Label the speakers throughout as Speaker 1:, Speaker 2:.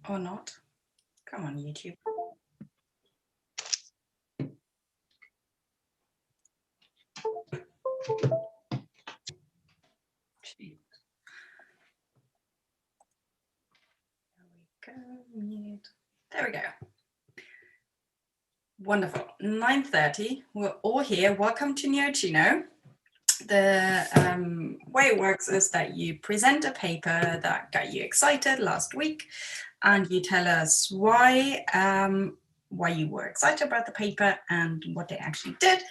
Speaker 1: Or not. Come on, YouTube. Gee. There we go. Mute. There we go. Wonderful. 9:30. We're all here. Welcome to Neuroccino. The way it works is that you present a paper that got you excited last week, and you tell us why you were excited about the paper and what they actually did,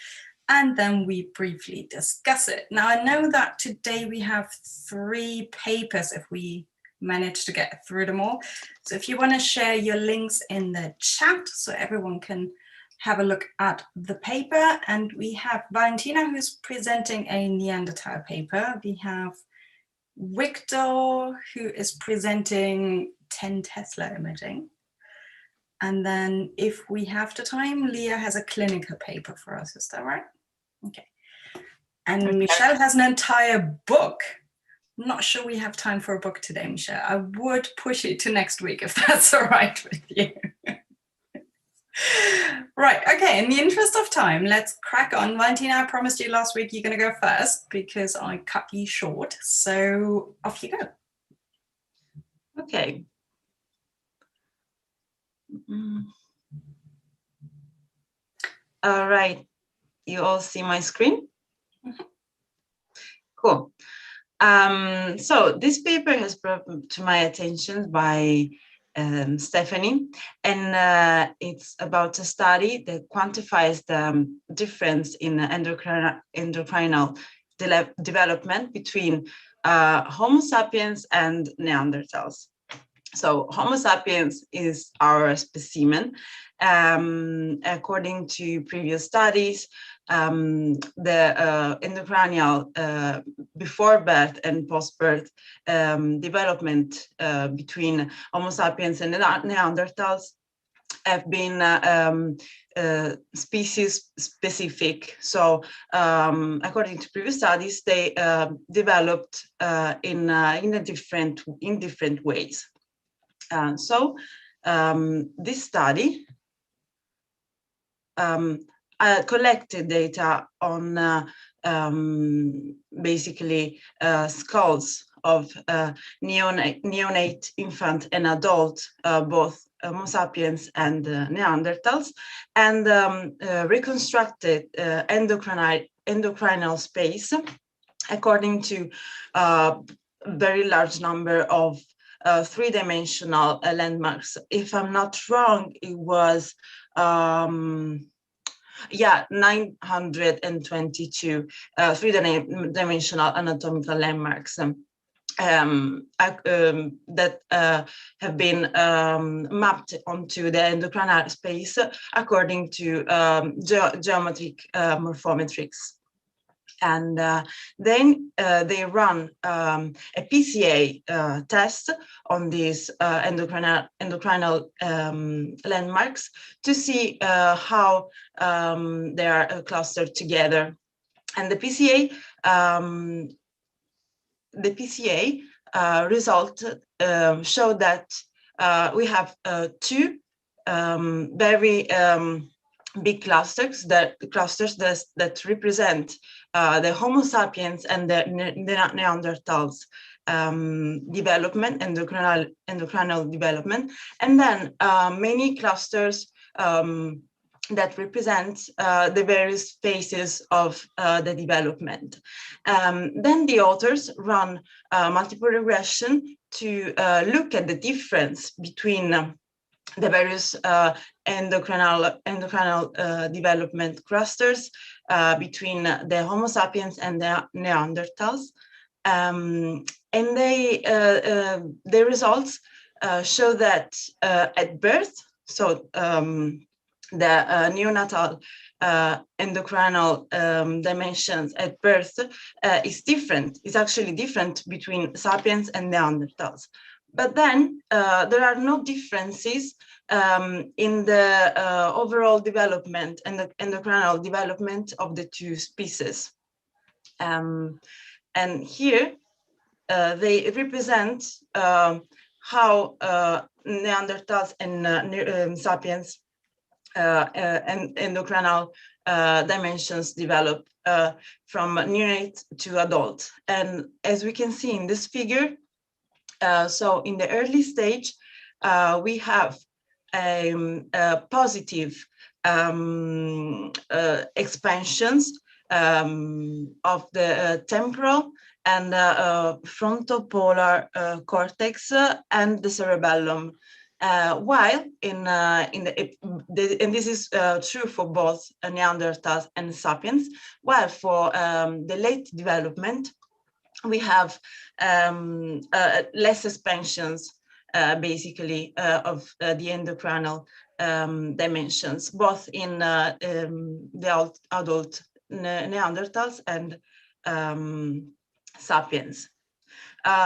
Speaker 1: and then we briefly discuss it. Now, I know that today we have 3 papers if we manage to get through them all. So if you want to share your links in the chat so everyone can have a look at the paper. And we have Valentina, who's presenting a Neanderthal paper. We have Victor, who is presenting 10 Tesla imaging. And then if we have the time, Leah has a clinical paper for us. Is that right? Okay. And okay. Michelle has an entire book. I'm not sure we have time for a book today, Michelle. I would push it to next week if that's all right with you. Right, okay, in the interest of time, let's crack on. Valentina, I promised you last week you're going to go first because I cut you short. So off you go.
Speaker 2: Okay. All right, you all see my screen? Mm-hmm. Cool. So this paper has brought to my attention by Stephanie, and it's about a study that quantifies the difference in endocrinal development between Homo sapiens and Neanderthals. So Homo sapiens is our specimen. According to previous studies, the endocranial before birth and post-birth development between Homo sapiens and Neanderthals have been species specific. So according to previous studies, they developed in different ways. So this study collected data on basically skulls of neonate, infant, and adult, both Homo sapiens and Neanderthals, and reconstructed endocrinal space according to a very large number of 3-dimensional landmarks. If I'm not wrong, it was 922 3-dimensional anatomical landmarks that have been mapped onto the endocrinal space according to geometric morphometrics. And then they run a PCA test on these endocrinal landmarks to see how they are clustered together. And the PCA result showed that we have 2 very big clusters that represent the Homo sapiens and the Neanderthals development, endocrinal development, and then many clusters that represent the various phases of the development. Then the authors run multiple regression to look at the difference between the various endocrinal development clusters between the Homo sapiens and the Neanderthals. And the results show that at birth, so the neonatal endocrinal dimensions at birth is actually different between sapiens and Neanderthals. But then there are no differences in the overall development and the endocrinal development of the 2 species. And here they represent how Neanderthals and sapiens and endocrinal dimensions develop from neonate to adult. And as we can see in this figure, so in the early stage, we have positive expansions of the temporal and frontopolar cortex and the cerebellum. While and this is true for both Neanderthals and sapiens, while for the late development, we have less expansions, basically, of the endocrinal dimensions, both in the adult Neanderthals and sapiens.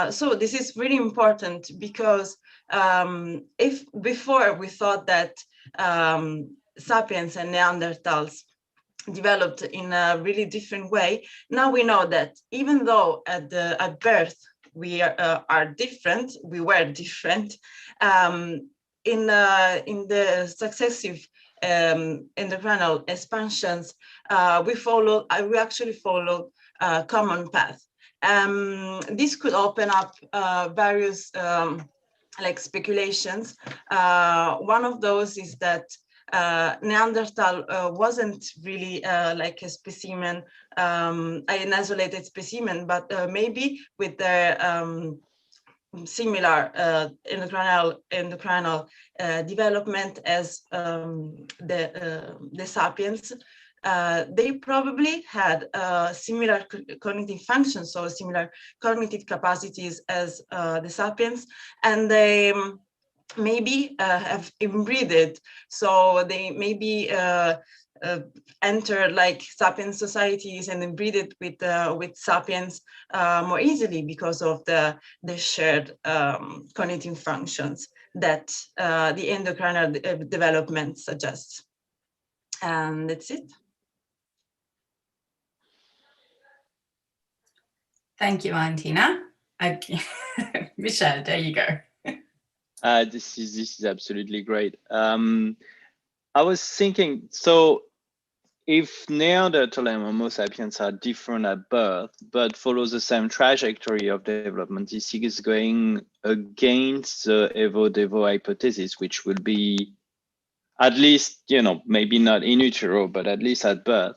Speaker 2: So this is really important because if before we thought that sapiens and Neanderthals developed in a really different way, now we know that even though at birth we are different, we were different, in the successive endocrinal expansions, we actually followed a common path. This could open up various like speculations. One of those is that Neanderthal wasn't really like a specimen, an isolated specimen, but maybe with their similar endocrinal development as the sapiens. They probably had similar cognitive functions, so similar cognitive capacities as the sapiens, and they maybe have inbreeded, so they maybe enter like sapiens societies and inbreeded with sapiens more easily because of the shared cognitive functions that the endocrinal development suggests. And that's it.
Speaker 1: Thank you, Valentina. Okay. Michelle, there you go.
Speaker 3: This is absolutely great. I was thinking, so if Neanderthal and Homo sapiens are different at birth, but follow the same trajectory of development, this is going against the evo-devo hypothesis, which will be at least, you know, maybe not in utero, but at least at birth,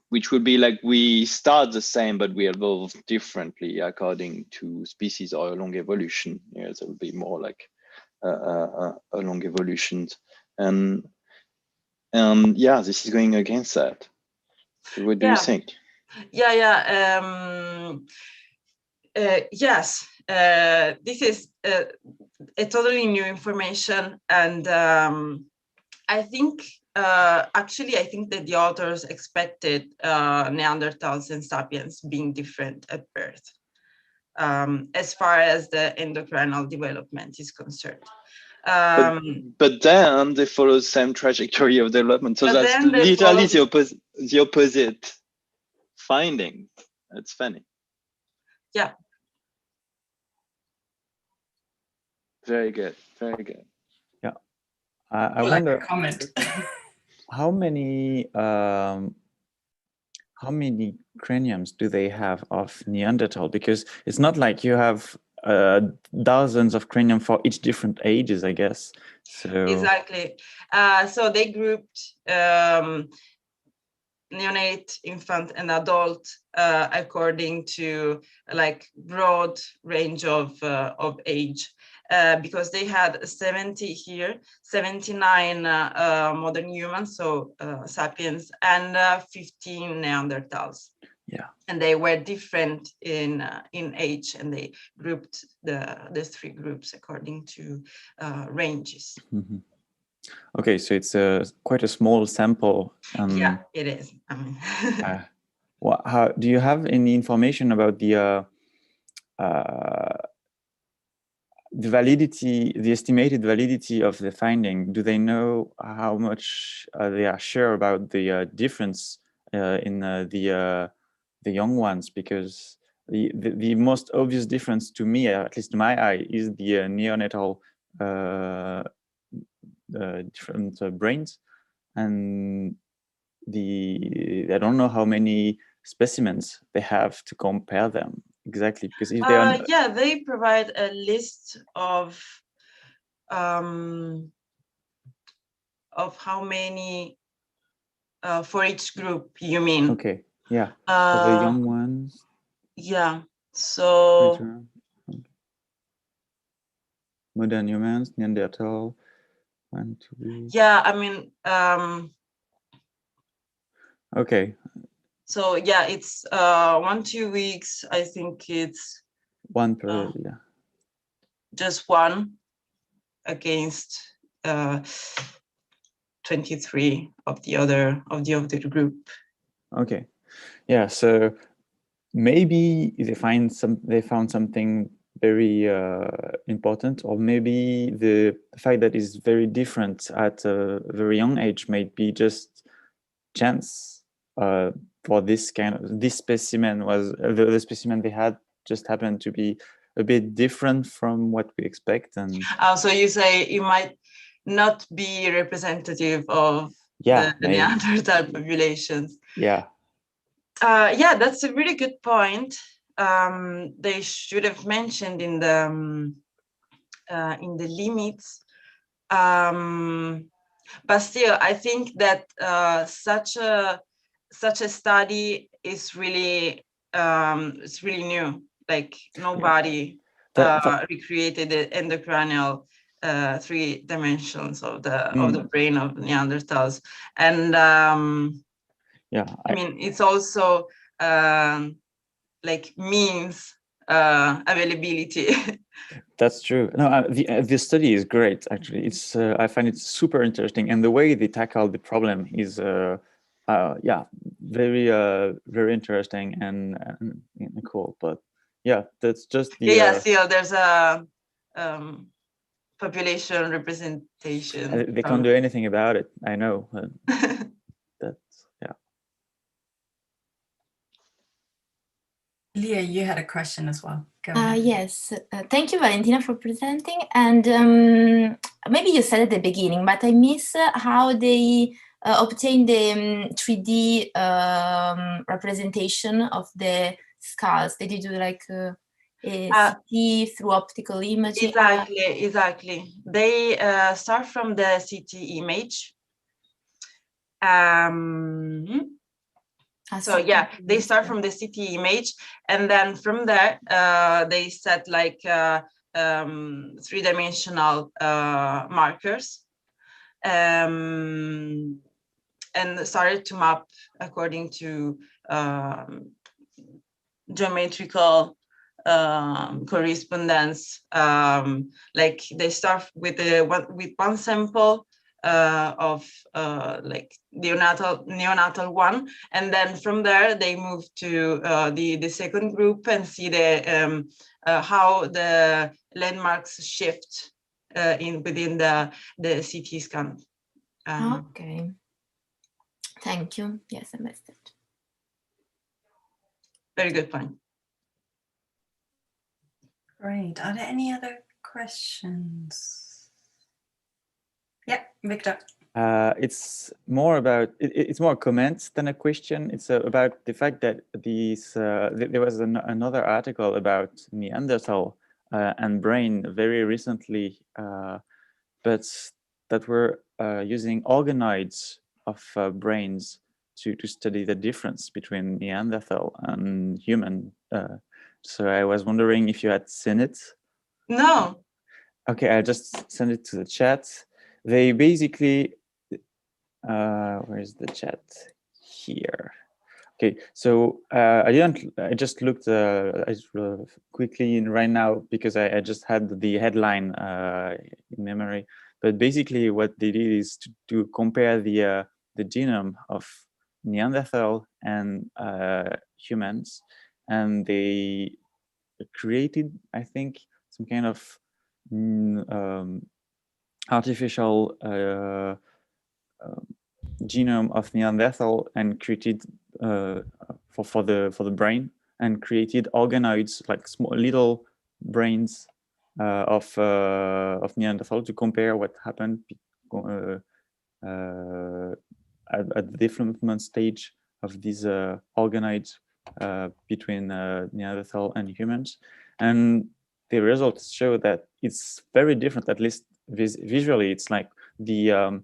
Speaker 3: which would be like we start the same, but we evolve differently according to species or a long evolution. Yeah, so it would be more like a long evolution. And yeah, this is going against that. So what do you think?
Speaker 2: Yes, this is a totally new information, and I think actually I think that the authors expected Neanderthals and sapiens being different at birth, as far as the endocrinal development is concerned.
Speaker 3: But then they follow the same trajectory of development, so that's literally the opposite finding. That's funny.
Speaker 2: Yeah.
Speaker 3: Very good. Very good.
Speaker 4: Yeah. I wonder,
Speaker 1: comment.
Speaker 4: how many craniums do they have of Neanderthal? Because it's not like you have dozens of cranium for each different ages, I guess. So
Speaker 2: exactly. So they grouped neonate, infant, and adult according to like broad range of age, because they had 70 here, 79 modern humans, so sapiens, and 15 Neanderthals.
Speaker 4: Yeah,
Speaker 2: and they were different in age, and they grouped the three groups according to ranges.
Speaker 4: Mm-hmm. Okay, so it's quite a small sample.
Speaker 2: Yeah, it is. I mean,
Speaker 4: how do you have any information about the validity, the estimated validity of the finding? Do they know how much they are sure about the difference in the young ones? Because the most obvious difference to me, at least to my eye, is the neonatal different brains, and I don't know how many specimens they have to compare them exactly, because if they are
Speaker 2: yeah, they provide a list of how many for each group, you mean?
Speaker 4: okay, yeah, for the young ones.
Speaker 2: Yeah, so
Speaker 4: modern humans, Neanderthal, 1, 2.
Speaker 2: yeah, I mean,
Speaker 4: okay.
Speaker 2: So yeah, it's 1-2 weeks. I think it's
Speaker 4: one per yeah.
Speaker 2: Just one against 23 of the other group.
Speaker 4: Okay, yeah. So maybe they found something very important, or maybe the fact that it's very different at a very young age might be just chance. For this specimen was the specimen they had just happened to be a bit different from what we expect, and
Speaker 2: so you say it might not be representative of
Speaker 4: yeah,
Speaker 2: the Neanderthal populations.
Speaker 4: Yeah.
Speaker 2: Yeah, that's a really good point. They should have mentioned in the limits. But still, I think that such a study is really it's really new. Like nobody recreated the endocranial 3 dimensions of the brain of Neanderthals, and
Speaker 4: yeah,
Speaker 2: I mean it's also like means availability.
Speaker 4: That's true. No, the study is great. Actually, it's I find it super interesting, and the way they tackle the problem is yeah, very very interesting and cool. But yeah, that's just the
Speaker 2: yeah. Still, there's a population representation.
Speaker 4: they can't do anything about it. I know. That's yeah.
Speaker 1: Leah, you had a question as well. Go ahead.
Speaker 5: Yes, thank you, Valentina, for presenting. And maybe you said at the beginning, but I miss how they obtain the 3D representation of the skulls. Did you do like a CT through optical imaging?
Speaker 2: Exactly. They start from the CT image. So yeah, they start from the CT image, and then from there they set like 3-dimensional markers, and started to map according to geometrical correspondence. Like they start with one sample of like neonatal one, and then from there they move to the second group and see the how the landmarks shift within the CT scan.
Speaker 5: Okay, thank you. Yes, I missed it.
Speaker 2: Very good point.
Speaker 1: Great. Are there any other questions? Yeah, Victor.
Speaker 4: It's more about it's more comments than a question. It's about the fact that these there was another article about Neanderthal and brain very recently, but that were using organoids of brains to study the difference between Neanderthal and human. So I was wondering if you had seen it.
Speaker 2: No.
Speaker 4: Okay, I just sent it to the chat. They basically, where's the chat? Here. Okay, so I just looked quickly right now because I just had the headline in memory. But basically what they did is to compare the genome of Neanderthal and humans, and they created, I think, some kind of artificial genome of Neanderthal and created for the brain, and created organoids, like small little brains of Neanderthal, to compare what happened at the development stage of these organoids between Neanderthal and humans. And the results show that it's very different, at least visually. It's like the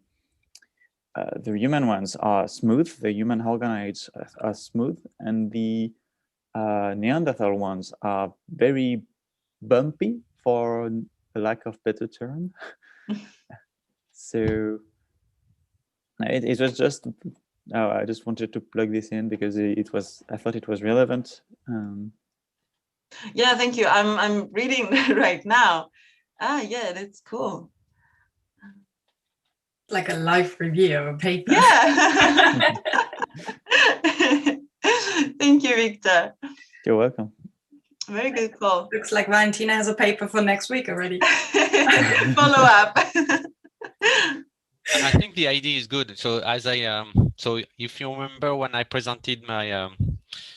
Speaker 4: human ones are smooth, the human organoids are smooth, and the Neanderthal ones are very bumpy, for the lack of better term. So it was just, I just wanted to plug this in because I thought it was relevant.
Speaker 2: Yeah, thank you. I'm reading right now. Yeah, that's cool.
Speaker 1: Like a live review of a paper.
Speaker 2: Yeah. Thank you, Victor.
Speaker 4: You're welcome.
Speaker 2: Very good call.
Speaker 1: Looks like Valentina has a paper for next week already.
Speaker 2: Follow up.
Speaker 6: I think the idea is good. So as so if you remember when I presented my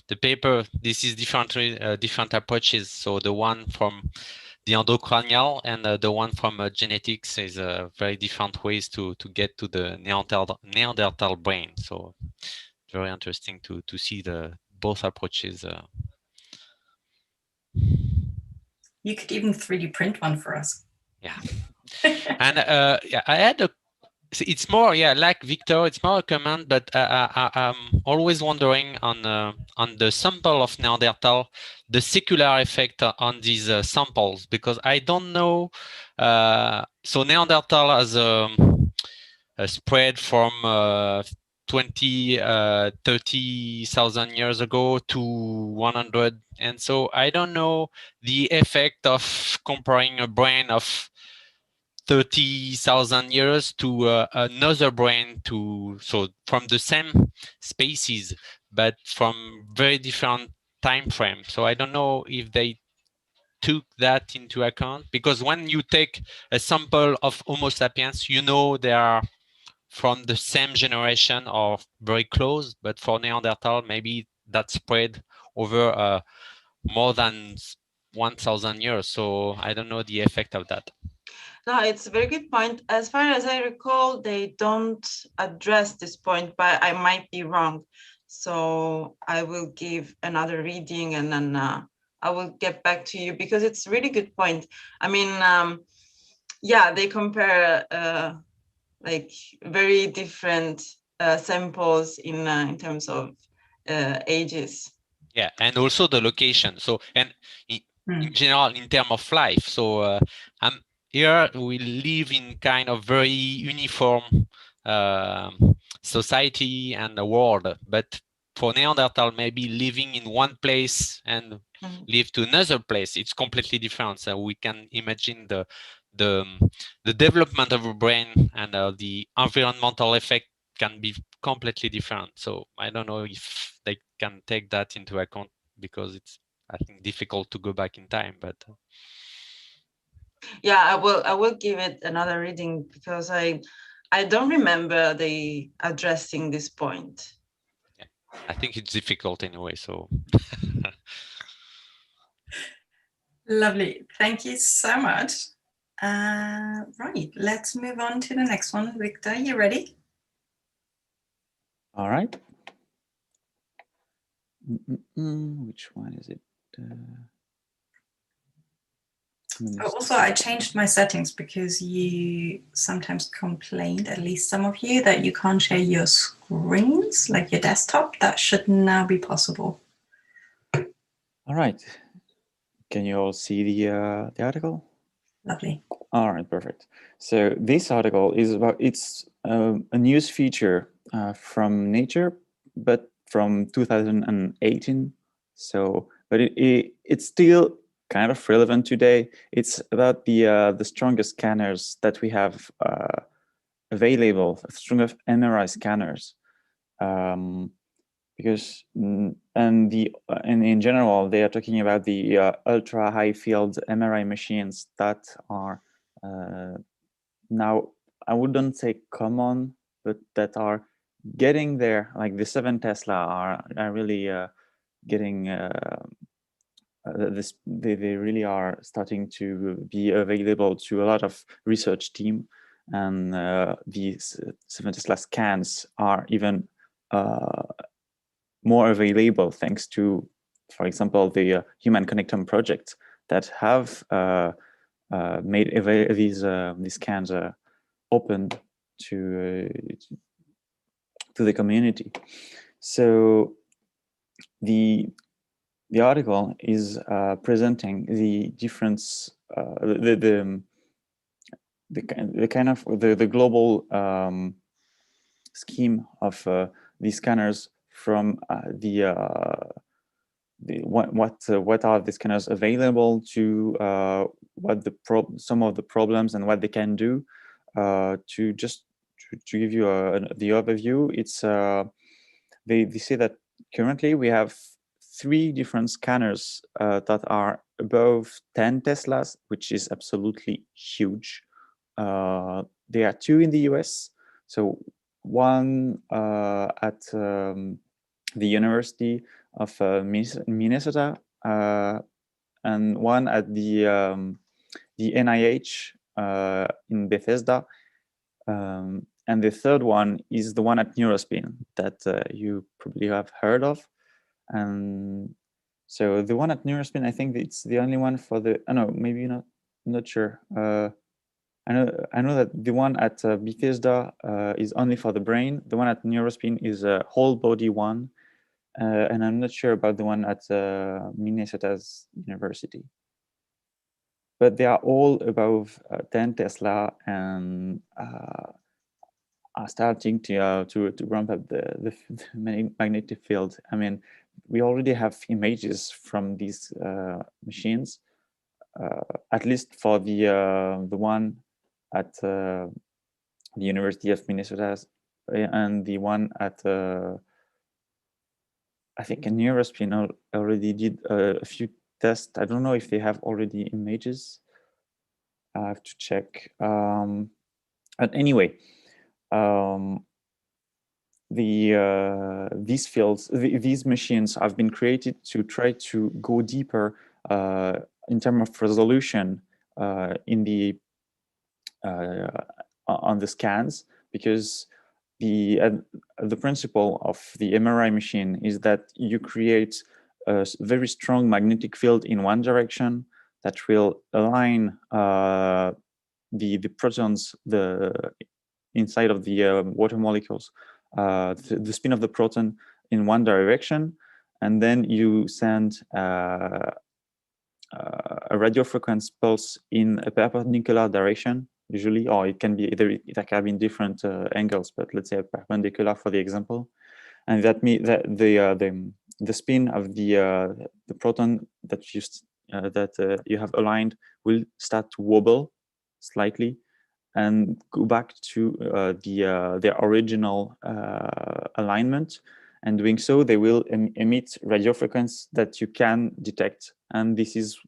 Speaker 6: the paper, this is different approaches. So the one from the endocranial and the one from genetics is very different ways to get to the Neanderthal brain. So very interesting to see both approaches.
Speaker 1: You could even 3D print one for us.
Speaker 6: Yeah. And yeah, I had a. It's more, yeah, like Victor. It's more a comment, but I'm always wondering on the sample of Neanderthal, the secular effect on these samples, because I don't know. So Neanderthal has a spread from 30,000 years ago to 100, and so I don't know the effect of comparing a brain of 30,000 years to another brain, so from the same species but from very different time frame. So I don't know if they took that into account, because when you take a sample of Homo sapiens, you know they are from the same generation or very close, but for Neanderthal maybe that spread over more than 1,000 years. So I don't know the effect of that.
Speaker 2: No, it's a very good point. As far as I recall, they don't address this point, but I might be wrong. So I will give another reading and then I will get back to you, because it's a really good point. I mean, yeah, they compare like very different samples in terms of ages.
Speaker 6: Yeah, and also the location. So, and in general, in terms of life. So here we live in kind of very uniform society and the world, but for Neanderthal, maybe living in one place and live to another place, it's completely different. So we can imagine the development of a brain and the environmental effect can be completely different. So I don't know if they can take that into account, because it's, I think, difficult to go back in time. But
Speaker 2: yeah, I will give it another reading, because I don't remember they addressing this point.
Speaker 6: yeah, I think it's difficult anyway. So
Speaker 1: Lovely, thank you so much. Right, let's move on to the next one. Victor, you ready?
Speaker 4: All right. Which one is it?
Speaker 1: Also, I changed my settings because you sometimes complained, at least some of you, that you can't share your screens, like your desktop. That should now be possible.
Speaker 4: All right. Can you all see the article?
Speaker 1: Lovely.
Speaker 4: All right, perfect. So this article is about, it's a news feature from Nature, but from 2018. So, but it's still kind of relevant today. It's about the strongest scanners that we have available, strongest MRI scanners. Because and in general, they are talking about the ultra high field MRI machines that are now, I wouldn't say common, but that are getting there. Like the 7 Tesla are really getting they really are starting to be available to a lot of research team, and these 7 Tesla scans are even more available thanks to, for example, the Human Connectome project that have made these scans open to the community. So the article is presenting the difference, the kind of the global scheme of these scanners from what are the scanners available to, what some of the problems and what they can do. To just to give you the overview, it's they say that currently we have 3 different scanners that are above 10 Teslas, which is absolutely huge. There are 2 in the US. So one at the University of Minnesota, and one at the NIH in Bethesda. And the third one is the one at Neurospin that you probably have heard of. And so the one at Neurospin, I think it's the only one for the, no, maybe not, I'm not sure. I know that the one at Bethesda is only for the brain. The one at Neurospin is a whole body one. And I'm not sure about the one at Minnesota's university. But they are all above 10 Tesla and are starting to ramp up the magnetic field. I mean, we already have images from these machines, at least for the one at the University of Minnesota and the one at I think Neurospin already did a few tests. I don't know if they have already images. I have to check. But anyway, these fields, these machines have been created to try to go deeper in terms of resolution in the on the scans, because the principle of the MRI machine is that you create a very strong magnetic field in one direction that will align the protons inside of the water molecules, the spin of the proton in one direction, and then you send a radio frequency pulse in a perpendicular direction, usually, or it can be either, it can be in different angles, but let's say perpendicular for the example. And that means that the spin of the proton that you have aligned will start to wobble slightly and go back to their original alignment. And doing so, they will emit radio frequency that you can detect. And this is,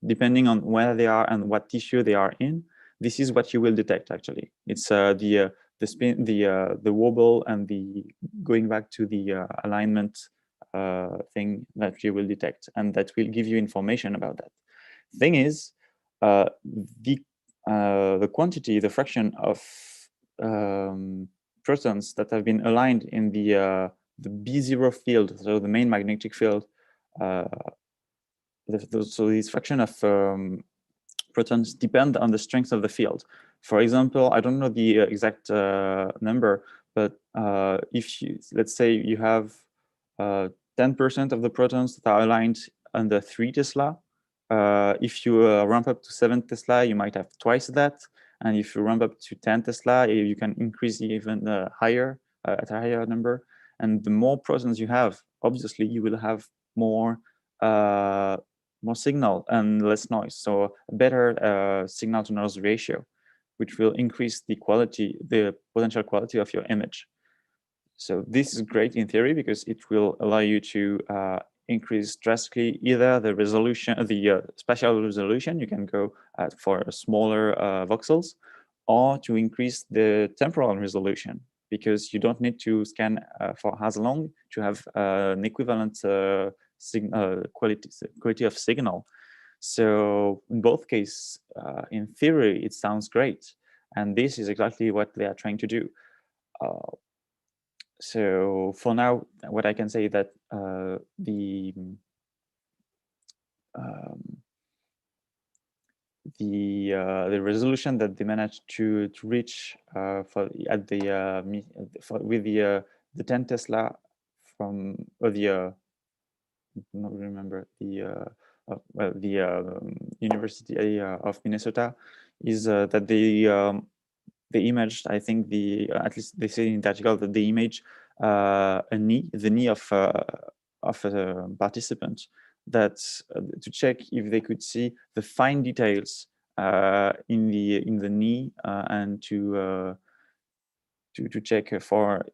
Speaker 4: depending on where they are and what tissue they are in, this is what you will detect. Actually, it's the spin, the wobble, and the going back to the alignment thing that you will detect, and that will give you information about that. Thing is, the quantity, the fraction of protons that have been aligned in the B0 field, so the main magnetic field. So this fraction of protons depend on the strength of the field. For example, I don't know the exact number, but if you, let's say you have 10% of the protons that are aligned under 3 Tesla, if you ramp up to 7 Tesla, you might have twice that. And if you ramp up to 10 Tesla, you can increase even higher, at a higher number. And the more protons you have, obviously, you will have more signal and less noise. So a better signal to noise ratio, which will increase the quality, the potential quality of your image. So this is great in theory because it will allow you to increase drastically either the resolution, the spatial resolution. You can go for smaller voxels, or to increase the temporal resolution. because you don't need to scan for as long to have an equivalent quality of signal. So in both cases, in theory, it sounds great. And this is exactly what they are trying to do. So for now, what I can say that the resolution that they managed to reach with the 10 Tesla from the not remember the University of Minnesota is that they imaged, I think at least they say in the article that they image the knee of a participant, that to check if they could see the fine details in the knee and to check for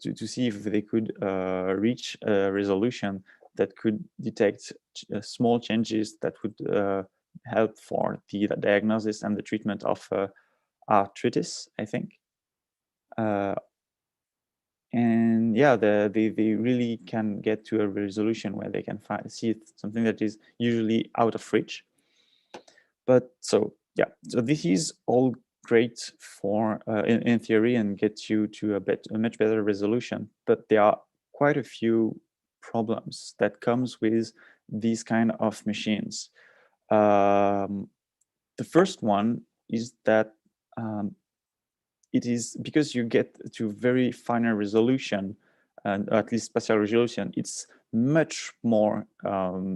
Speaker 4: to see if they could reach a resolution that could detect small changes that would help for the diagnosis and the treatment of arthritis, I think. And yeah, they really can get to a resolution where they can see something that is usually out of reach. But so yeah, so this is all great for in theory and gets you to a much better resolution. But there are quite a few problems that comes with these kind of machines. The first one is that it is because you get to very finer resolution, and at least spatial resolution, it's much more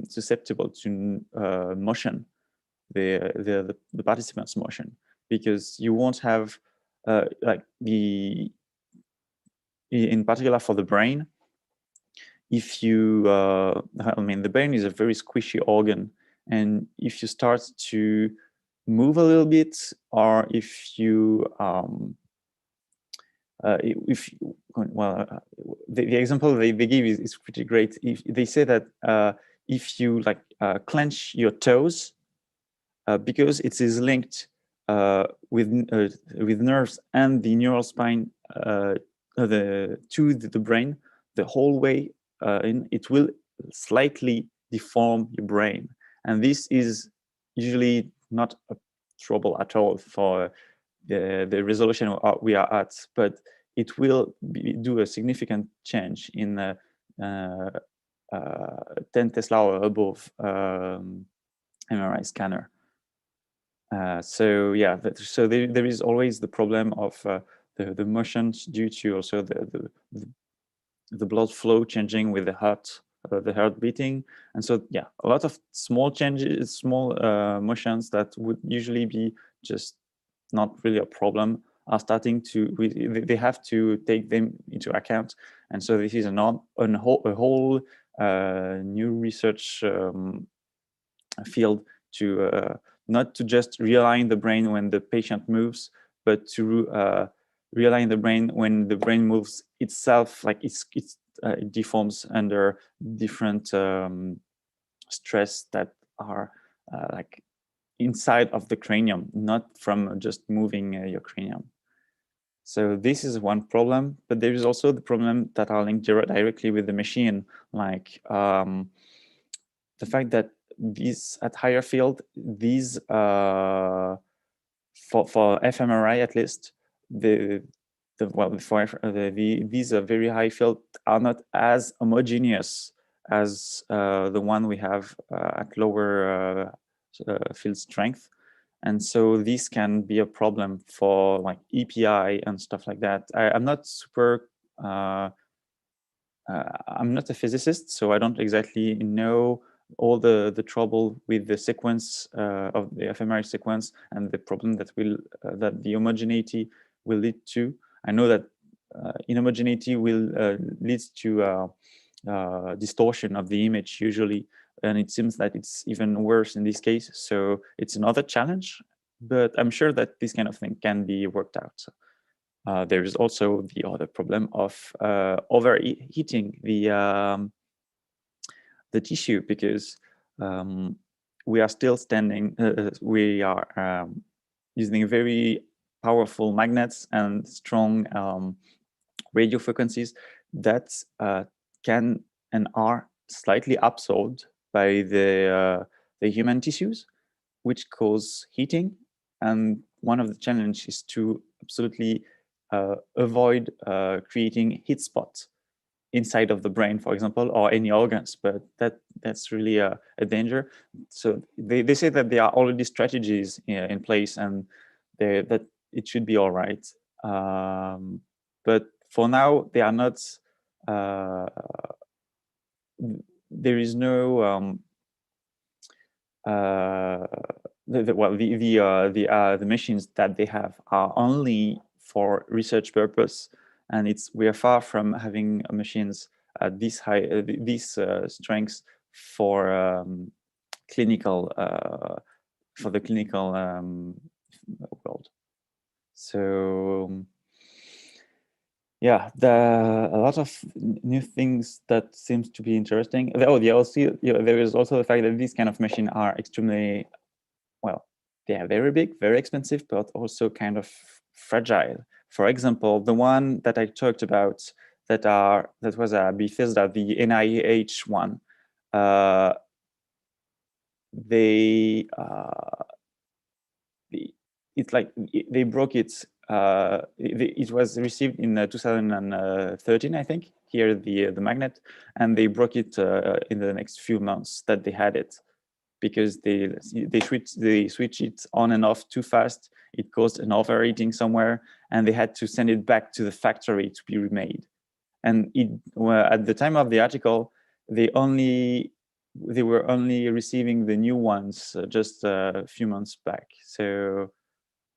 Speaker 4: susceptible to motion, the participant's motion, because you won't have like in particular for the brain, if you I mean, the brain is a very squishy organ, and if you start to move a little bit, or if you the example they give is pretty great. If they say that if you like clench your toes, because it is linked with nerves and the neural spine to the brain, the whole way it will slightly deform your brain, and this is usually not a trouble at all for the resolution we are at, but it will do a significant change in 10 Tesla or above MRI scanner. So yeah, so there is always the problem of the motions due to also the blood flow changing with the heart beating, and so yeah, a lot of small changes, small motions that would usually be just not really a problem are starting to they have to take them into account, and so this is a whole new research field to not to just realign the brain when the patient moves, but to realign the brain when the brain moves itself, like it deforms under different stress that are like inside of the cranium, not from just moving your cranium. So this is one problem, but there is also the problem that are linked directly with the machine, like the fact that these at higher field, these for fMRI at least, these very high field are not as homogeneous as the one we have at lower field strength, and so this can be a problem for like EPI and stuff like that. I'm not super. I'm not a physicist, so I don't exactly know all the trouble with the sequence of the fMRI sequence and the problem that that the homogeneity will lead to. I know that inhomogeneity will lead to distortion of the image usually, and it seems that it's even worse in this case. So it's another challenge, but I'm sure that this kind of thing can be worked out. So, there is also the other problem of overheating the tissue, because we are still we are using very powerful magnets and strong radio frequencies that can and are slightly absorbed by the human tissues, which cause heating. And one of the challenges is to absolutely avoid creating heat spots inside of the brain, for example, or any organs, but that's really a danger. So they say that there are already strategies in place, and that it should be all right. But for now, they are not. There is no. The machines that they have are only for research purpose, and we are far from having machines at this high, these strengths for clinical, for the clinical world. So yeah, a lot of new things that seems to be interesting. Oh, there is also the fact that these kind of machines are extremely, well, they are very big, very expensive, but also kind of fragile. For example, the one that I talked about that was a Bethesda, the NIH one. It's like they broke it. It was received in 2013, I think, here the magnet, and they broke it in the next few months that they had it, because they switch it on and off too fast. It caused an overheating somewhere, and they had to send it back to the factory to be remade. And at the time of the article, they were only receiving the new ones just a few months back. So,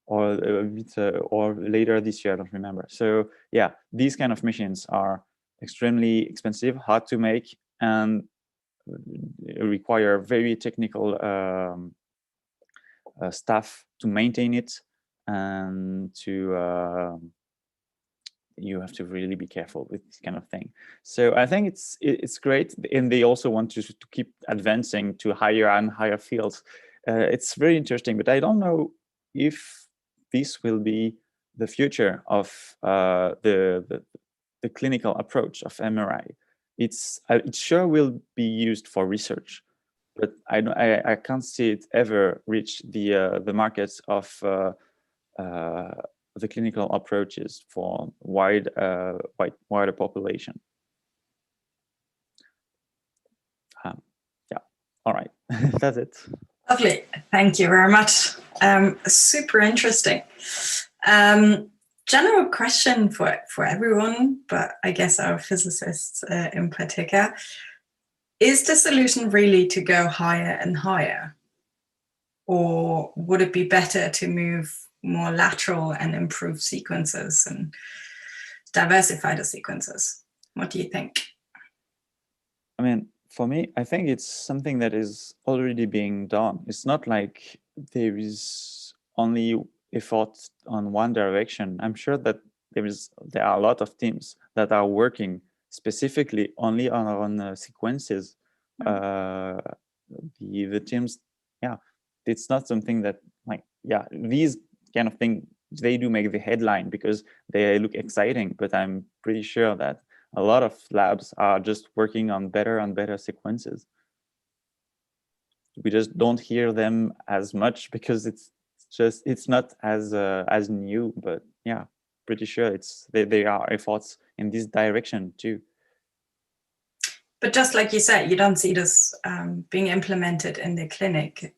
Speaker 4: or a bit, or later this year, I don't remember. So yeah, these kind of machines are extremely expensive, hard to make, and require very technical staff to maintain it, and to you have to really be careful with this kind of thing. So I think it's great, and they also want to keep advancing to higher and higher fields. It's very interesting, but I don't know if this will be the future of the clinical approach of MRI. It sure will be used for research, but I can't see it ever reach the markets of the clinical approaches for wider population. Yeah, all right, that's it.
Speaker 1: Lovely, thank you very much. Super interesting. General question for everyone, but I guess our physicists in particular. Is the solution really to go higher and higher? Or would it be better to move more lateral and improve sequences and diversify the sequences? What do you think?
Speaker 4: I mean, for me, I think it's something that is already being done. It's not like there is only effort on one direction. I'm sure that there are a lot of teams that are working specifically only on sequences. The teams, yeah, it's not something that, like, yeah, these kind of things, they do make the headline because they look exciting, but I'm pretty sure that a lot of labs are just working on better and better sequences. We just don't hear them as much because it's not as new, but yeah, pretty sure there are efforts in this direction too.
Speaker 1: But just like you said, you don't see this being implemented in the clinic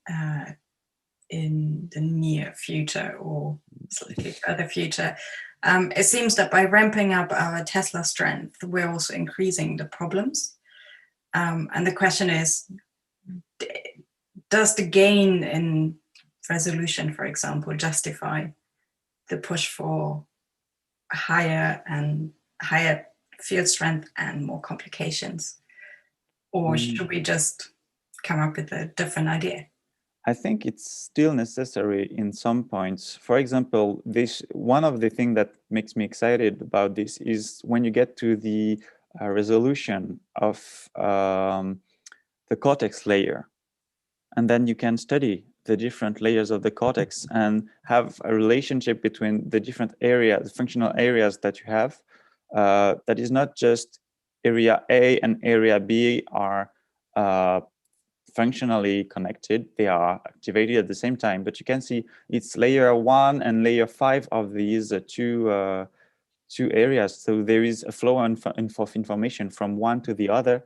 Speaker 1: in the near future or slightly further future. It seems that by ramping up our Tesla strength, we're also increasing the problems. And the question is, does the gain in resolution, for example, justify the push for higher field strength and more complications? Or should we just come up with a different idea?
Speaker 4: I think it's still necessary in some points. For example, one of the things that makes me excited about this is when you get to the resolution of the cortex layer, and then you can study the different layers of the cortex and have a relationship between the different areas, functional areas that you have, that is not just area A and area B are functionally connected. They are activated at the same time, but you can see it's layer 1 and layer 5 of these two areas. So there is a flow of information from one to the other.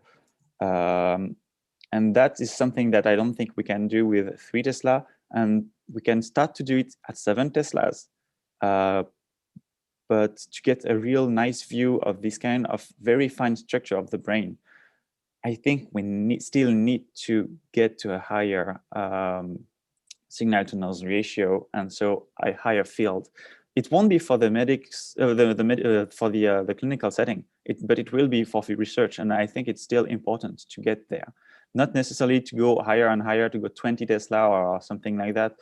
Speaker 4: And that is something that I don't think we can do with 3 Tesla. And we can start to do it at 7 Teslas. But to get a real nice view of this kind of very fine structure of the brain, I think we still need to get to a higher signal-to-noise ratio, and so a higher field. It won't be for the medics, for the clinical setting, but it will be for the research, and I think it's still important to get there. Not necessarily to go higher and higher, to go 20 Tesla or something like that,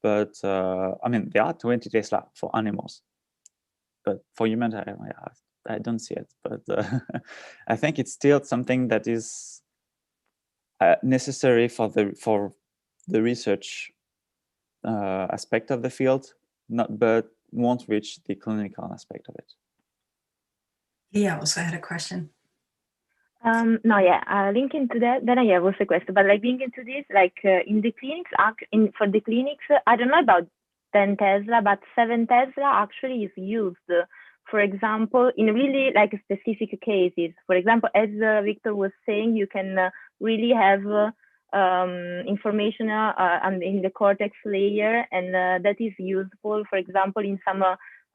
Speaker 4: but I mean, there are 20 Tesla for animals. But for humans, I don't see it. But I think it's still something that is necessary for the research aspect of the field, but won't reach the clinical aspect of it.
Speaker 1: Leah also had a question.
Speaker 7: No, yeah, linking to that, then I have also a question, but like linking to this, like in the clinics, for the clinics, I don't know about 10 Tesla, but 7 Tesla actually is used, for example, in really like specific cases. For example, as Victor was saying, you can really have information in the cortex layer, and that is useful, for example, in some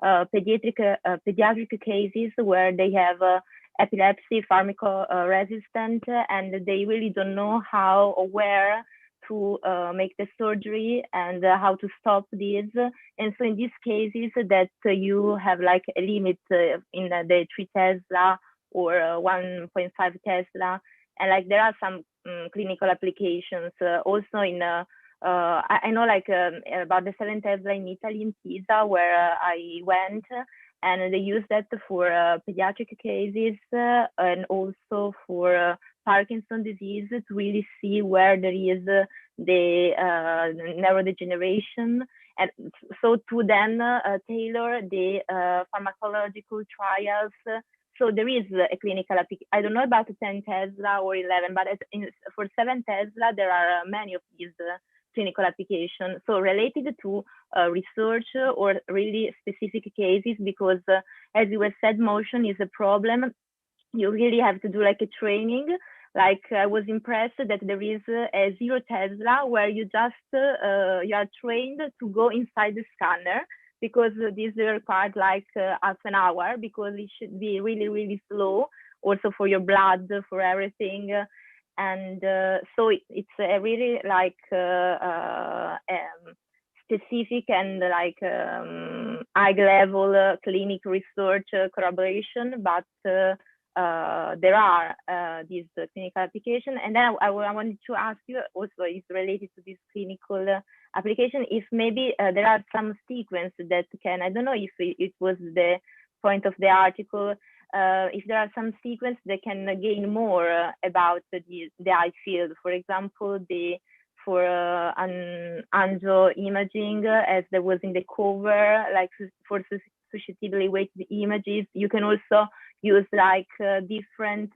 Speaker 7: pediatric cases where they have epilepsy, pharmacoresistant, and they really don't know how or where to make the surgery and how to stop this. And so in these cases that you have like a limit in the 3 Tesla or 1.5 Tesla, and like there are some clinical applications also in I know like about the 7 Tesla in Italy, in Pisa, where I went, and they use that for pediatric cases and also for Parkinson's disease to really see where there is the neurodegeneration, and so to then tailor the pharmacological trials. So there is a clinical application. I don't know about 10 Tesla or 11, but for 7 Tesla, there are many of these clinical applications. So related to research or really specific cases, because as you said, motion is a problem. You really have to do like a training. Like I was impressed that there is a 0 Tesla where you just you are trained to go inside the scanner, because this required like half an hour, because it should be really, really slow, also for your blood, for everything. And so it's a really like specific and like high level clinic research collaboration, but there are these clinical applications. And then I wanted to ask you also, it's related to this clinical application, if maybe there are some sequence that can, I don't know if it was the point of the article, if there are some sequence that can gain more about the eye field. For example, for angio imaging, as there was in the cover, like for susceptibly weighted images, you can also use like different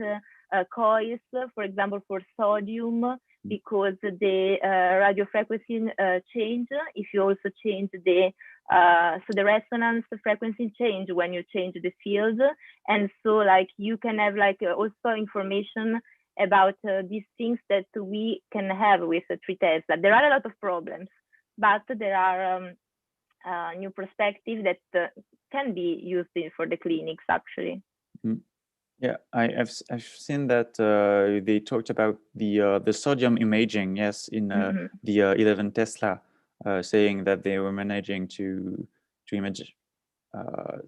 Speaker 7: coils, for example, for sodium, because the radio frequency change, if you also change so the resonance frequency change when you change the field. And so like you can have like also information about these things that we can have with 3 Tesla. There are a lot of problems, but there are new perspectives that can be used for the clinics actually.
Speaker 4: Mm-hmm. Yeah, I've seen that they talked about the sodium imaging, yes, in the 11 Tesla, saying that they were managing to image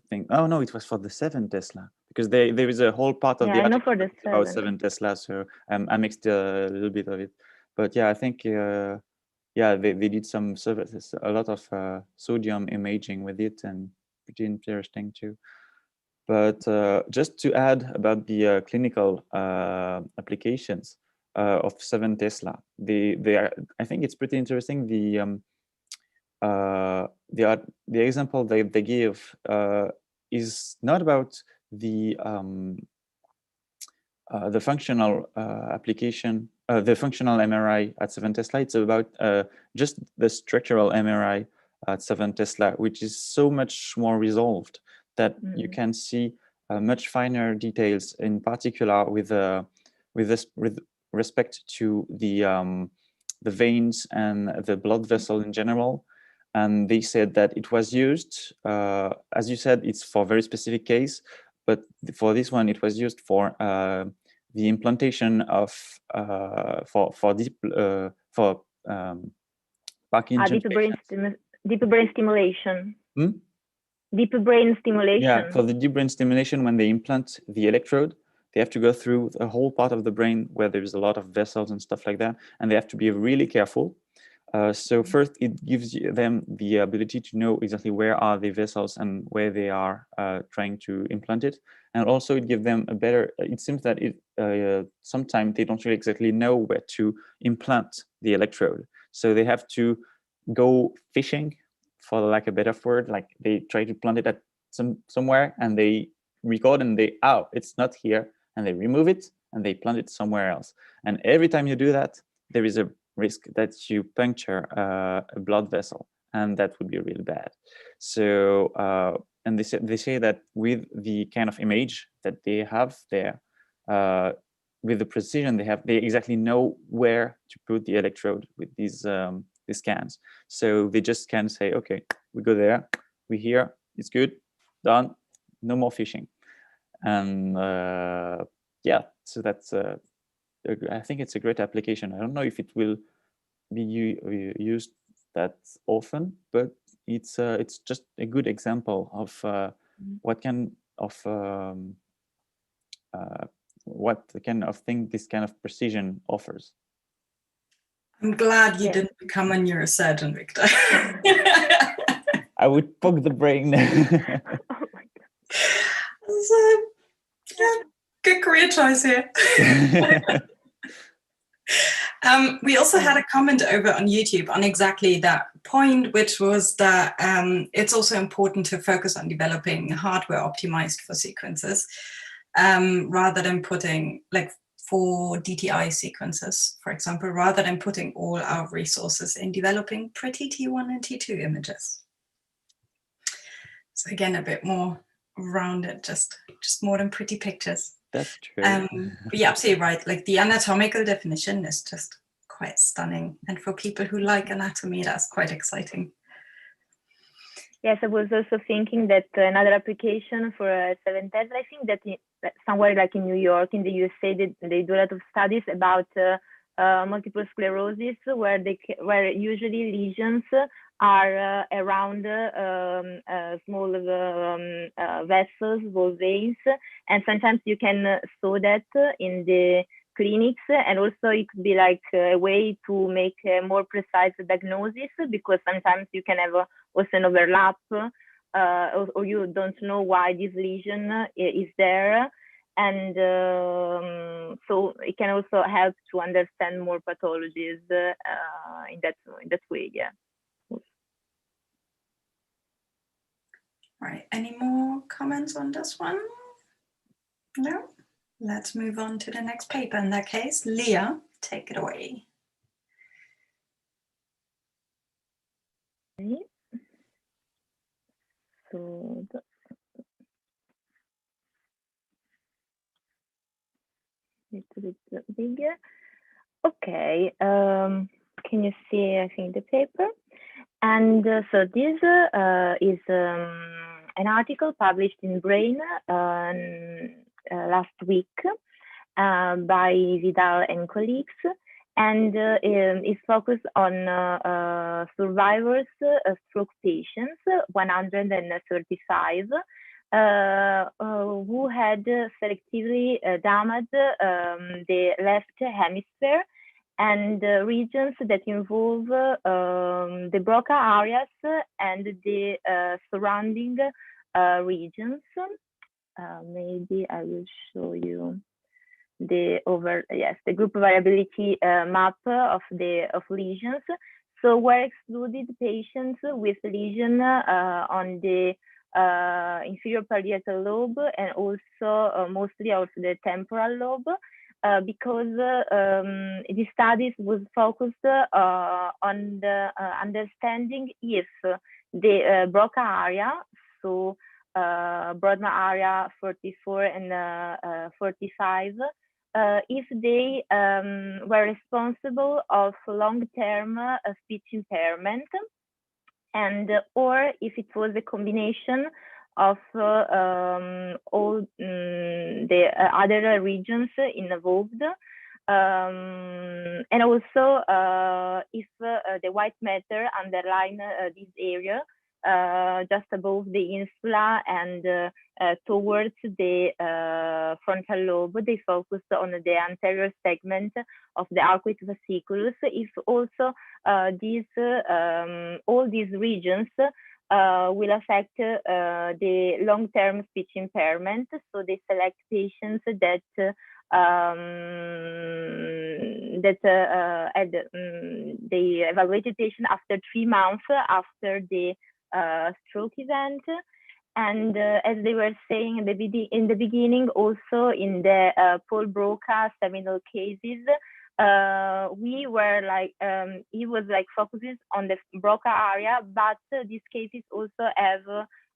Speaker 4: thing. Oh no, it was for the 7 Tesla, because there is a whole part of the article about 7 Tesla, so I mixed a little bit of it. But yeah, I think yeah, they did some services, a lot of sodium imaging with it, and pretty interesting too. But just to add about the clinical applications of 7 Tesla, they are, I think it's pretty interesting. The example they give is not about the functional application, the functional MRI at 7 Tesla. It's about just the structural MRI at 7 Tesla, which is so much more resolved that you can see much finer details, in particular with respect to the veins and the blood vessel in general. And they said that it was used, as you said, it's for very specific case, but for this one, it was used for the implantation of Parkinson's
Speaker 7: deep brain stimulation.
Speaker 4: Hmm?
Speaker 7: Deep brain stimulation.
Speaker 4: Yeah, for the deep brain stimulation, when they implant the electrode, they have to go through a whole part of the brain where there's a lot of vessels and stuff like that, and they have to be really careful. So first, it gives them the ability to know exactly where are the vessels and where they are trying to implant it. And also it gives them a better, it seems that sometimes they don't really exactly know where to implant the electrode. So they have to go fishing, for lack of a better word, like they try to plant it at somewhere and they record and it's not here, and they remove it and they plant it somewhere else. And every time you do that, there is a risk that you puncture a blood vessel, and that would be really bad. So and they say that with the kind of image that they have there, with the precision they have, they exactly know where to put the electrode with these scans. So they just can say, okay, we go there, we here, it's good, done, no more fishing. And yeah, so that's I think it's a great application. I don't know if it will be used that often, but it's just a good example of what kind of thing this kind of precision offers.
Speaker 1: I'm glad you didn't become a neurosurgeon, Victor.
Speaker 4: I would poke the brain.
Speaker 7: Oh my God.
Speaker 1: So, yeah, good career choice here. We also had a comment over on YouTube on exactly that point, which was that it's also important to focus on developing hardware optimized for sequences, rather than putting, like for DTI sequences, for example, rather than putting all our resources in developing pretty T1 and T2 images. So again, a bit more rounded, just more than pretty pictures.
Speaker 4: That's true.
Speaker 1: But you're absolutely right. Like the anatomical definition is just quite stunning. And for people who like anatomy, that's quite exciting.
Speaker 7: Yes, I was also thinking that another application for 7 Tesla, I think that somewhere like in New York, in the USA, they do a lot of studies about multiple sclerosis, where usually lesions are around small vessels, small veins, and sometimes you can saw that in the clinics, and also it could be like a way to make a more precise diagnosis, because sometimes you can have also an overlap, or you don't know why this lesion is there. And so it can also help to understand more pathologies in that way, yeah.
Speaker 1: Right, any more comments on this one? No? Let's move on to the next paper. In that case, Leah, take it away.
Speaker 7: Okay. So a little bit bigger. Okay, can you see, I think, the paper? And so this is an article published in Brain last week by Vidal and colleagues, and is focused on survivors, stroke patients, 135, who had selectively damaged the left hemisphere, and regions that involve the Broca areas and the surrounding regions. Maybe I will show you the group variability map of lesions. So were excluded patients with lesion on the inferior parietal lobe, and also mostly also the temporal lobe, because the studies was focused on the understanding if the Broca area, so Brodmann area 44 and 45, if they were responsible of long-term speech impairment, and or if it was a combination of all the other regions involved, and also if the white matter underline this area just above the insula and towards the frontal lobe. They focused on the anterior segment of the arcuate fasciculus. If also these all these regions will affect the long-term speech impairment, so they select patients that they evaluated patient after 3 months after the stroke event. And as they were saying in the beginning, also in the Paul Broca seminal cases, we were like, he was like focusing on the Broca area, but these cases also have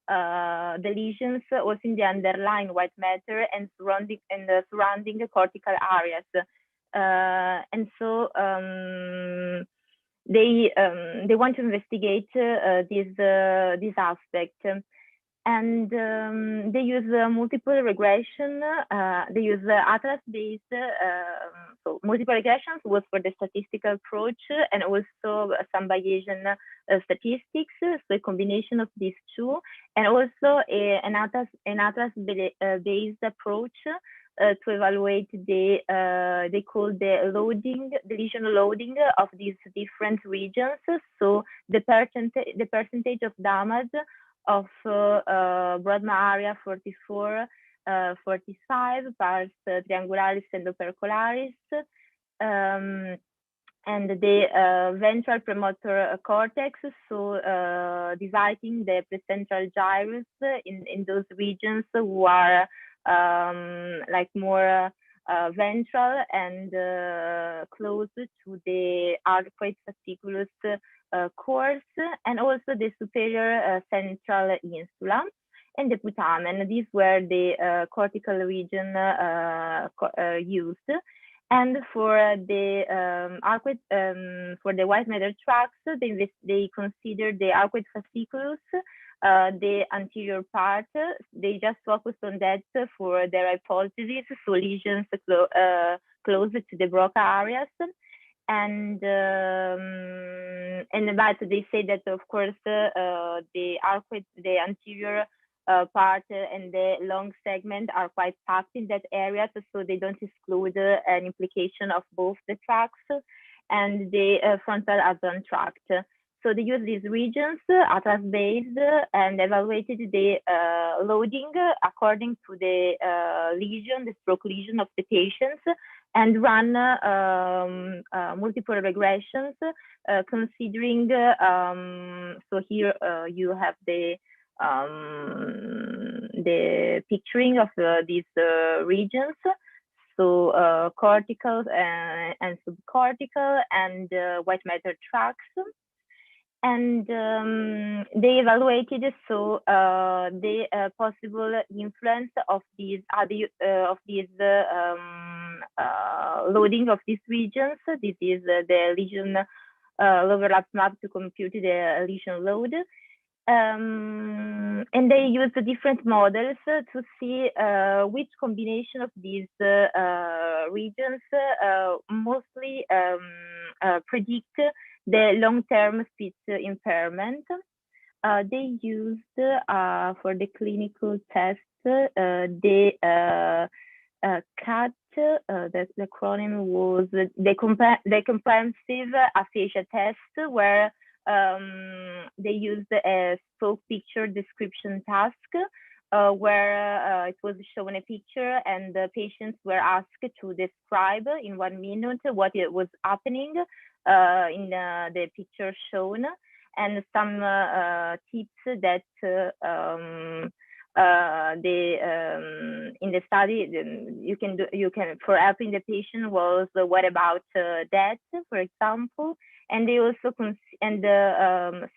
Speaker 7: the lesions also in the underlying white matter and surrounding cortical areas. And so they want to investigate this aspect. And they use multiple regression. They use atlas-based. So multiple regressions was for the statistical approach, and also some Bayesian statistics. So a combination of these two, and also an atlas-based approach to evaluate the they call the lesion loading of these different regions. So the percentage of damage of Brodmann area 44, 45, pars triangularis and opercularis, and the ventral premotor cortex, so designating the precentral gyrus in those regions who are like more ventral and close to the arcuate fasciculus course, and also the superior central insula and the putamen. These were the cortical region used. And for the arcuate, for the white matter tracts, they considered the arcuate fasciculus, the anterior part. They just focused on that for their hypothesis, so lesions closer to the Broca areas. And but they say that of course the arcuate, the anterior part and the long segment are quite packed in that area, so they don't exclude an implication of both the tracts and the frontal axon tract. So they use these regions, atlas-based, and evaluated the loading according to the lesion, the stroke lesion of the patients, and run multiple regressions, considering, so here you have the picturing of these regions, so cortical and subcortical and white matter tracts. And they evaluated so the possible influence of these loading of these regions. This is the lesion overlap map to compute the lesion load. And they used different models to see which combination of these regions mostly predict the long-term speech impairment. They used for the clinical test the CAT, the acronym was the comprehensive aphasia test, where they used a spoke picture description task, where it was shown a picture and the patients were asked to describe in 1 minute what was happening in the picture shown. and some tips that in the study you can for helping the patient was what about that, for example, and they also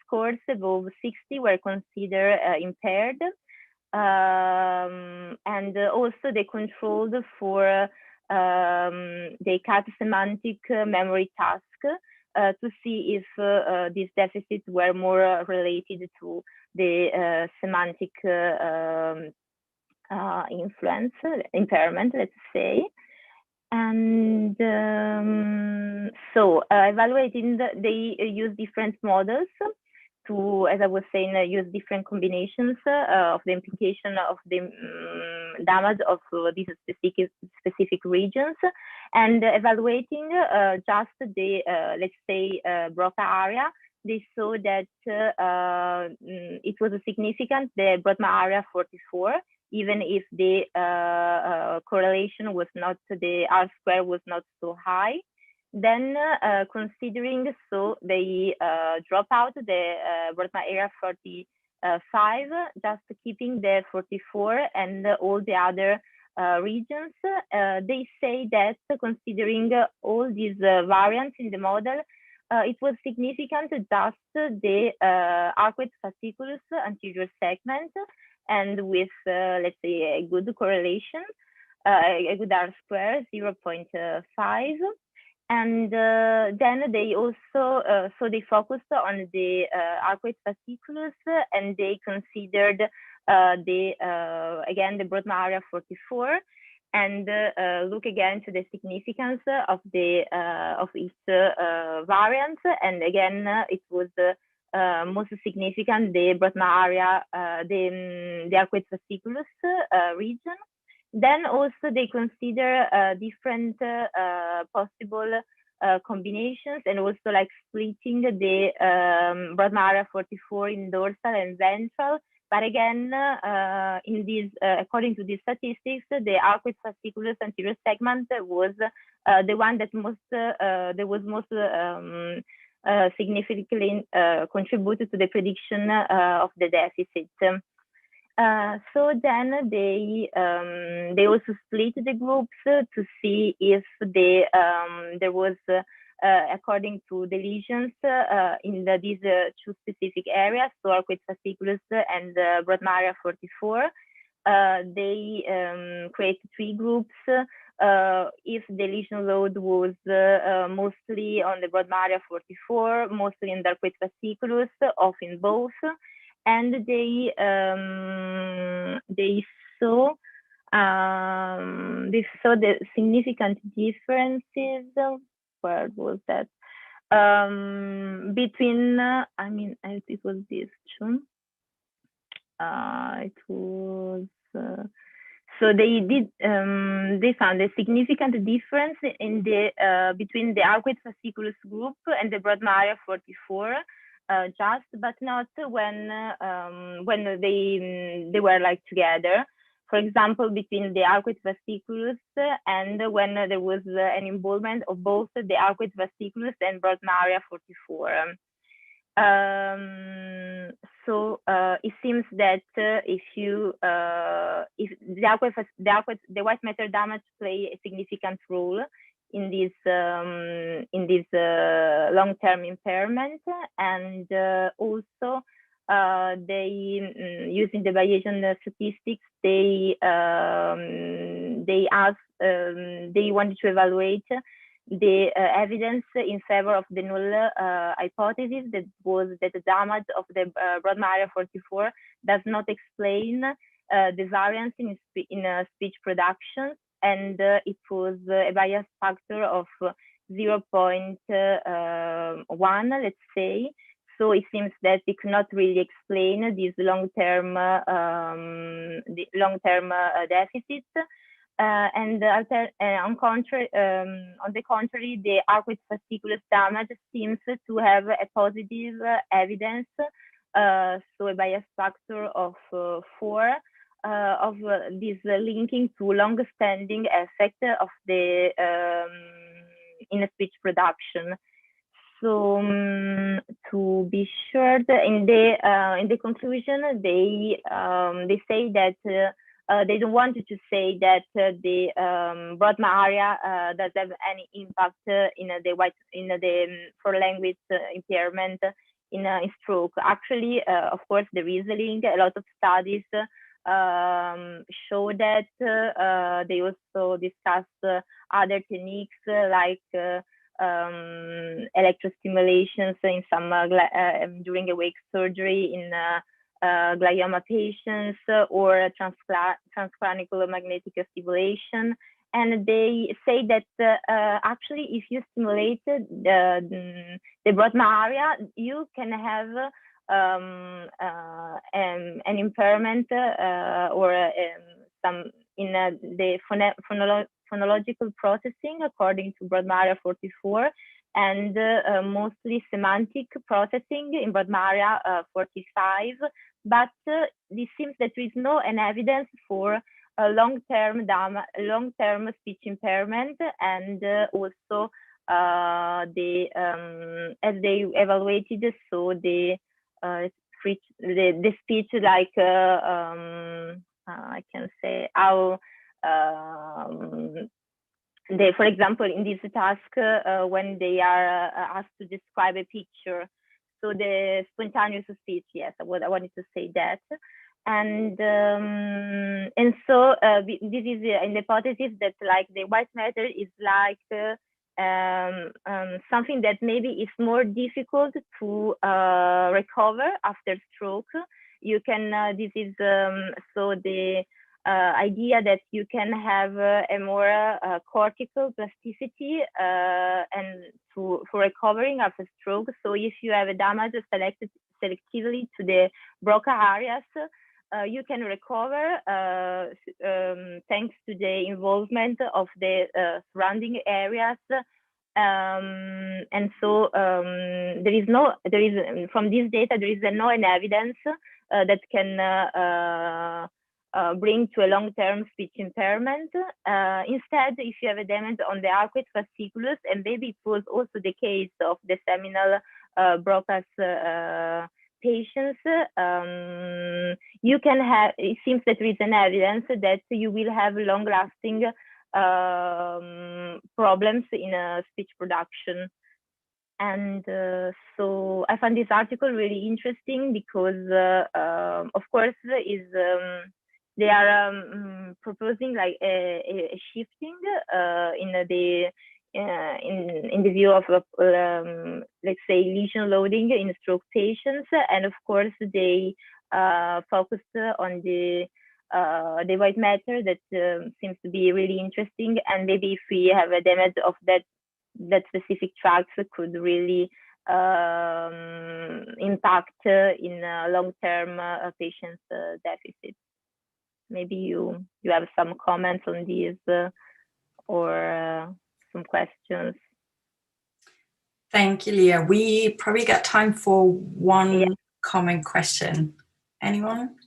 Speaker 7: scores above 60 were considered impaired, and also they controlled for the cat semantic memory task to see if these deficits were more related to the semantic impairment, let's say. And so evaluating, they use different models to, as I was saying, use different combinations of the implication of the damage of these specific regions, and evaluating just the, let's say, BRCA area. They saw that it was a significant, the BRCA area 44, even if the correlation was not, the R-square was not so high. Then considering, so they drop out the BRCA area 45, just keeping the 44 and all the other regions. They say that considering all these variants in the model, it was significant just the arcuate fasciculus anterior segment, and with, let's say, a good correlation, a good R-square, 0.5. And then they also, so they focused on the arcuate fasciculus, and they considered again, the BRCA area 44, and look again to the significance of the of each variant. And again, it was most significant, the BRCA area, the arcuate fasciculus region. Then also they consider different possible combinations, and also like splitting the BRCA area 44 in dorsal and ventral. But again, in these, according to these statistics, the arcuate fasciculus anterior segment was the one that most significantly contributed to the prediction of the deficit. So then they also split the groups to see if there was, according to the lesions in these two specific areas, so arcuate fasciculus and BRCA area 44. They create 3 groups. If the lesion load was mostly on the BRCA area 44, mostly in the arcuate fasciculus, often both. And they saw the significant differences. Where was that? Between, I mean, it was this too. It was. So they did. They found a significant difference in the between the arcuate fasciculus group and the BRCA area 44. Just, but not when they were like together. For example, between the arcuate fasciculus and when there was an involvement of both the arcuate fasciculus and BRCA area 44. So it seems that if the white matter damage play a significant role in this long-term impairment, and also they using the Bayesian statistics, they wanted to evaluate the evidence in favor of the null hypothesis, that was that the damage of the BRCA area 44 does not explain the variance in speech production, and it was a bias factor of 0.1, let's say. So it seems that it cannot really explain these long-term deficits. And on the contrary, the arcuate fasciculus damage seems to have a positive evidence, so a bias factor of 4 of this linking to long-standing effect of the in speech production. So to be sure, in the conclusion, they say that they don't want to say that the broad area does have any impact in the for language impairment in stroke. Actually, of course, there is a link. A lot of studies show that. They also discuss other techniques like electrostimulations in some during awake surgery in glioma patients, or transcranial magnetic stimulation. And they say that actually, if you stimulate the broad area, you can have an impairment or some in the phonological processing according to Brodmaria 44, and mostly semantic processing in Brodmaria 45. But it seems that there is no evidence for long-term speech impairment, and also as they evaluated, so the speech, like I can say how for example, in this task, when they are asked to describe a picture, so the spontaneous speech, yes, I wanted to say that. And so this is an hypothesis that like the white matter is like something that maybe is more difficult to recover after stroke. You can, this is so the idea that you can have a more cortical plasticity and for recovering after stroke. So if you have a damage selected selectively to the Broca areas, you can recover thanks to the involvement of the surrounding areas. And so from this data, there is no evidence that can bring to a long-term speech impairment. Instead, if you have a damage on the arcuate fasciculus, and maybe it was also the case of the seminal Broca's patients, you can have, it seems that there is an evidence that you will have long-lasting problems in speech production. And so I found this article really interesting because, of course, they are proposing like a shifting in the view of let's say lesion loading in stroke patients, and of course they focused on the white matter that seems to be really interesting, and maybe if we have a damage of that specific tracts could really impact in long-term patients' deficits. Maybe you have some comments on these or some questions.
Speaker 1: Thank you, Leah. We probably got time for one common question. Anyone?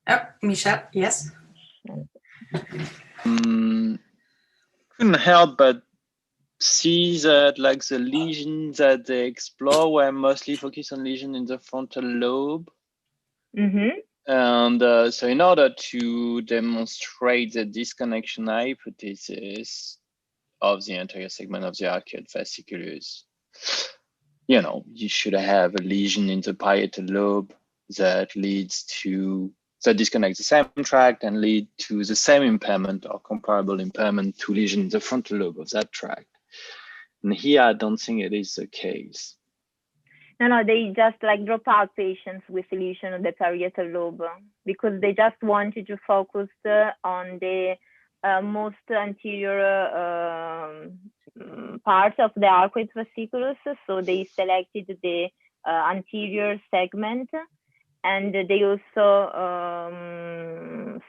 Speaker 1: Oh, Michelle, yes.
Speaker 3: Couldn't help but see that like the lesions that they explore were mostly focused on lesions in the frontal lobe. And so in order to demonstrate the disconnection hypothesis of the anterior segment of the arcuate fasciculus, you should have a lesion in the parietal lobe that disconnects the same tract and lead to the same impairment or comparable impairment to lesion in the frontal lobe of that tract. And here, I don't think it is the case.
Speaker 7: No, they just like drop out patients with lesion of the parietal lobe because they just wanted to focus on the most anterior part of the arcuate fasciculus. So they selected the anterior segment, and they also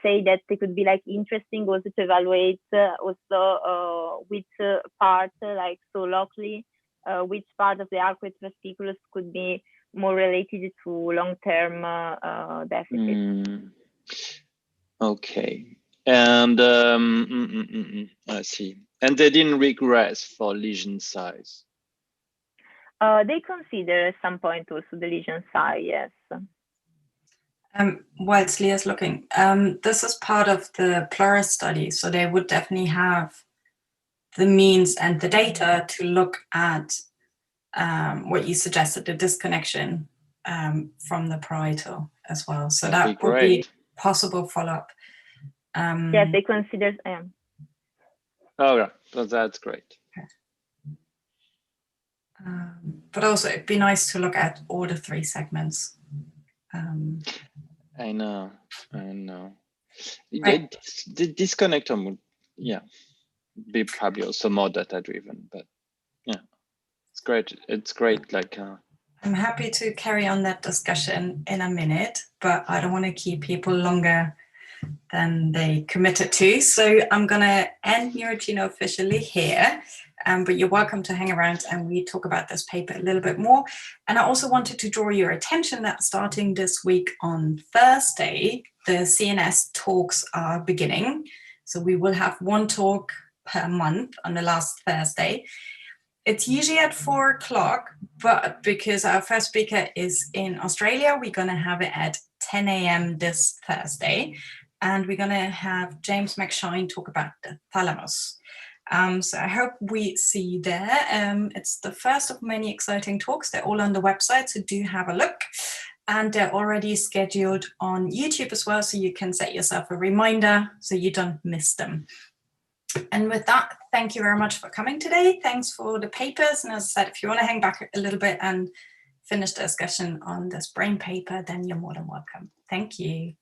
Speaker 7: say that it could be like interesting also to evaluate also which part, like so locally, which part of the arcuate fasciculus could be more related to long-term deficit.
Speaker 3: Okay, and I see. And they didn't regress for lesion size.
Speaker 7: They consider at some point also the lesion size, yes.
Speaker 1: Whilst Leah's looking, this is part of the Plurus study, so they would definitely have the means and the data to look at what you suggested, the disconnection from the parietal as well. So
Speaker 3: That'd
Speaker 1: that
Speaker 3: be
Speaker 1: would be
Speaker 3: great.
Speaker 1: possible follow-up.
Speaker 7: Yes, they consider.
Speaker 3: Oh, yeah, well, that's great.
Speaker 1: But also, it'd be nice to look at all the 3 segments.
Speaker 3: I know.
Speaker 1: Right.
Speaker 3: The disconnector would, yeah, be probably also more data-driven, but yeah, it's great. It's great. Like,
Speaker 1: I'm happy to carry on that discussion in a minute, but I don't want to keep people longer than they committed to. So I'm going to end Neuroccino officially here, but you're welcome to hang around and we talk about this paper a little bit more. And I also wanted to draw your attention that starting this week on Thursday, the CNS talks are beginning. So we will have 1 talk per month on the last Thursday. It's usually at 4 o'clock, but because our first speaker is in Australia, we're going to have it at 10 a.m. this Thursday. And we're going to have James McShine talk about the thalamus. So I hope we see you there. It's the first of many exciting talks. They're all on the website, so do have a look. And they're already scheduled on YouTube as well, so you can set yourself a reminder so you don't miss them. And with that, thank you very much for coming today. Thanks for the papers. And as I said, if you want to hang back a little bit and finish the discussion on this brain paper, then you're more than welcome. Thank you.